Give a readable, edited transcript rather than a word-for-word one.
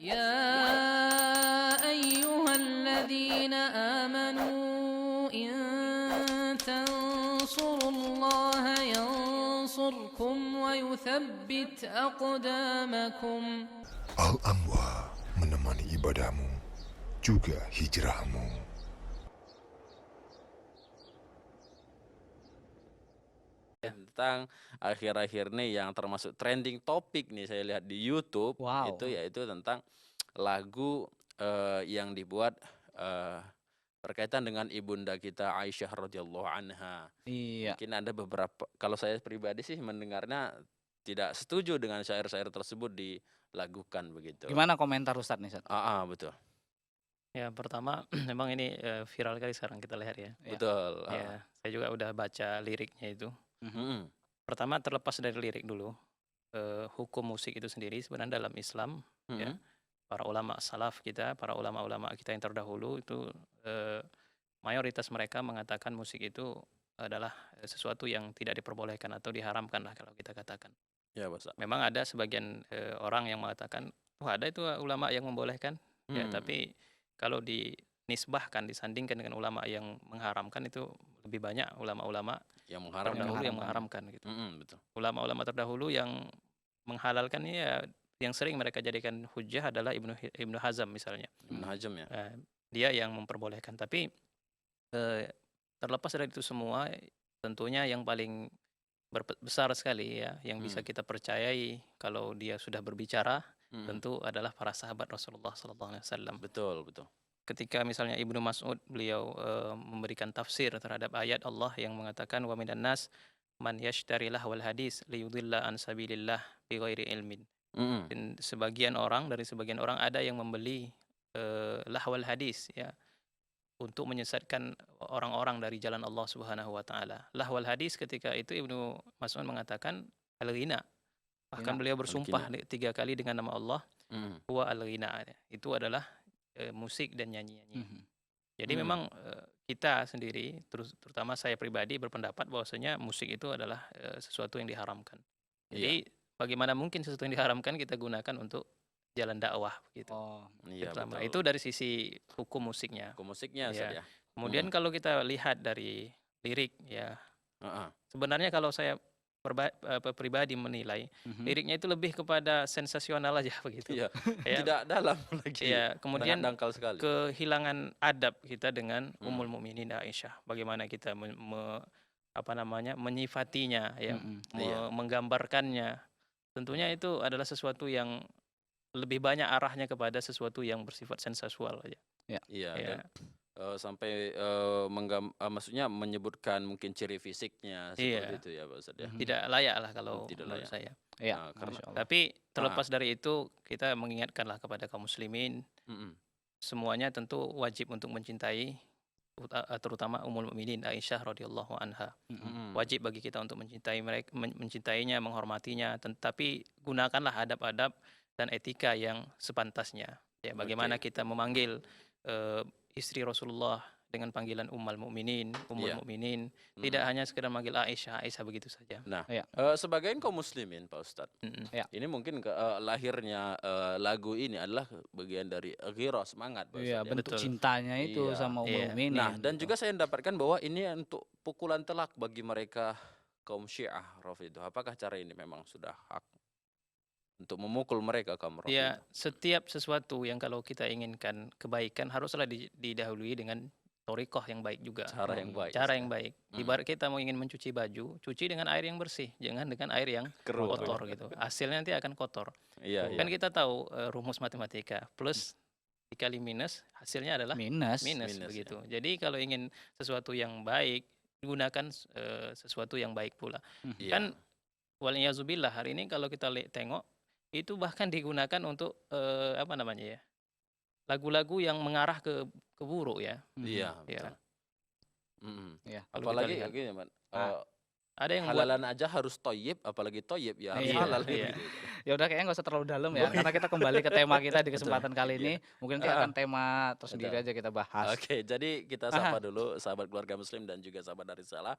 يا أيها الذين آمنوا إن تنصروا الله ينصركم ويثبت أقدامكم. Al-Anwar menemani ibadahmu, juga hijrahmu. Tentang akhir-akhir ini yang termasuk trending topik nih saya lihat di YouTube Wow. itu yaitu tentang lagu yang dibuat berkaitan dengan ibunda kita Aisyah radhiyallahu anha. Iya. Mungkin ada beberapa, kalau saya pribadi sih mendengarnya tidak setuju dengan syair-syair tersebut dilagukan begitu. Gimana komentar Ustadz nih, Ustadz? Betul. Ya pertama memang ini viral kali sekarang kita lihat ya. Iya. Betul. Ya, saya juga udah baca liriknya itu. Mm-mm. Pertama terlepas dari lirik dulu, hukum musik itu sendiri sebenarnya dalam Islam, ya, Mm-mm. para ulama salaf kita, para ulama-ulama kita yang terdahulu itu mayoritas mereka mengatakan musik itu adalah sesuatu yang tidak diperbolehkan atau diharamkan lah kalau kita katakan. Ya, Ustaz. Memang ada sebagian orang yang mengatakan, ada itu ulama yang membolehkan, ya, tapi kalau dinisbahkan, disandingkan dengan ulama yang mengharamkan itu lebih banyak ulama-ulama Yang mengharamkan. terdahulu yang mengharamkan. mengharamkan gitu. Betul. Ulama-ulama terdahulu yang menghalalkan ini ya yang sering mereka jadikan hujjah adalah Ibnu Hazm misalnya. Ibnu Hazm ya. Dia yang memperbolehkan. Tapi terlepas dari itu semua, tentunya yang paling besar sekali ya yang bisa kita percayai kalau dia sudah berbicara tentu adalah para sahabat Rasulullah SAW. Betul. Ketika misalnya Ibnu Mas'ud beliau memberikan tafsir terhadap ayat Allah yang mengatakan wa minan nas man yashtari lahwal hadis liyudilla an sabilillah bighairi ilmin. Dan dari sebagian orang ada yang membeli lahwal hadis ya untuk menyesatkan orang-orang dari jalan Allah Subhanahu wa taala. Lahwal hadis ketika itu Ibnu Mas'ud mengatakan al-ghina. Bahkan beliau bersumpah 3 kali dengan nama Allah wa al-ghina. Itu adalah musik dan nyanyi-nyanyi. Jadi memang kita sendiri, terutama saya pribadi berpendapat bahwasanya musik itu adalah sesuatu yang diharamkan. Jadi bagaimana mungkin sesuatu yang diharamkan kita gunakan untuk jalan dakwah gitu. Iya, Pertama, betul. itu dari sisi hukum musiknya. Hukum musiknya Ya. Ustaz ya. Kemudian kalau kita lihat dari lirik ya, Heeh. sebenarnya kalau saya pribadi menilai liriknya itu lebih kepada sensasional aja begitu. Iya. Ya. Tidak dalam lagi. Ya, kemudian Sangat dangkal sekali. kehilangan adab kita dengan Ummul Mukminin Aisyah. Bagaimana kita menyifatinya ya, menggambarkannya. Tentunya itu adalah sesuatu yang lebih banyak arahnya kepada sesuatu yang bersifat sensual aja. Iya. Ya. Dan sampai maksudnya menyebutkan mungkin ciri fisiknya seperti Iya. itu ya Pak Ustadz ya. Tidak layak lah kalau Tidak menurut layak. saya. Iya. Nah, karena Masya Allah. Tapi terlepas dari itu kita mengingatkanlah kepada kaum muslimin semuanya tentu wajib untuk mencintai terutama Ummul Mukminin Aisyah radhiyallahu anha. Wajib bagi kita untuk mencintai mereka, mencintainya, menghormatinya, tetapi gunakanlah adab-adab dan etika yang sepantasnya. Ya, bagaimana kita memanggil istri Rasulullah dengan panggilan Ummul Mukminin, Mukminin, tidak hanya sekedar manggil Aisyah begitu saja. Nah, Iya. sebagai kaum muslimin Pak Ustadz, Ya. ini mungkin lahirnya lagu ini adalah bagian dari ghirah, semangat Pak Iya, Ustadz ya. bentuk Betul. cintanya itu Iya. sama Iya. Mukminin. Nah, dan juga saya mendapatkan bahwa ini untuk pukulan telak bagi mereka kaum Syiah Rafidhah. Apakah cara ini memang sudah hak untuk memukul mereka kaum Ya, Rafidhah? setiap sesuatu yang kalau kita inginkan kebaikan haruslah didahului dengan thoriqah yang baik juga. Cara yang baik. Cara yang baik. Ibarat kita mau ingin mencuci baju, cuci dengan air yang bersih, jangan dengan air yang Keruh. kotor gitu. Hasilnya nanti akan kotor. Iya, Kan iya. kita tahu rumus matematika, plus dikali minus hasilnya adalah Minus. minus Minus, begitu. Jadi kalau ingin sesuatu yang baik, gunakan sesuatu yang baik pula. Iya. Kan waliyahzubillah hari ini kalau kita tengok itu bahkan digunakan untuk lagu-lagu yang mengarah ke buruk ya. Iya, Ya. betul. Iya. Kalau Apalagi kita lihat. gini, Man. Ada yang buat Halalan aja harus toyib, apalagi toyib ya harus Iya, halal. iya. gitu. Ya udah kayaknya nggak usah terlalu dalam ya, karena kita kembali ke tema kita di kesempatan kali ini. Mungkin nanti akan tema tersendiri aja kita bahas. Oke, jadi kita sapa dulu sahabat keluarga muslim dan juga sahabat dari Salah.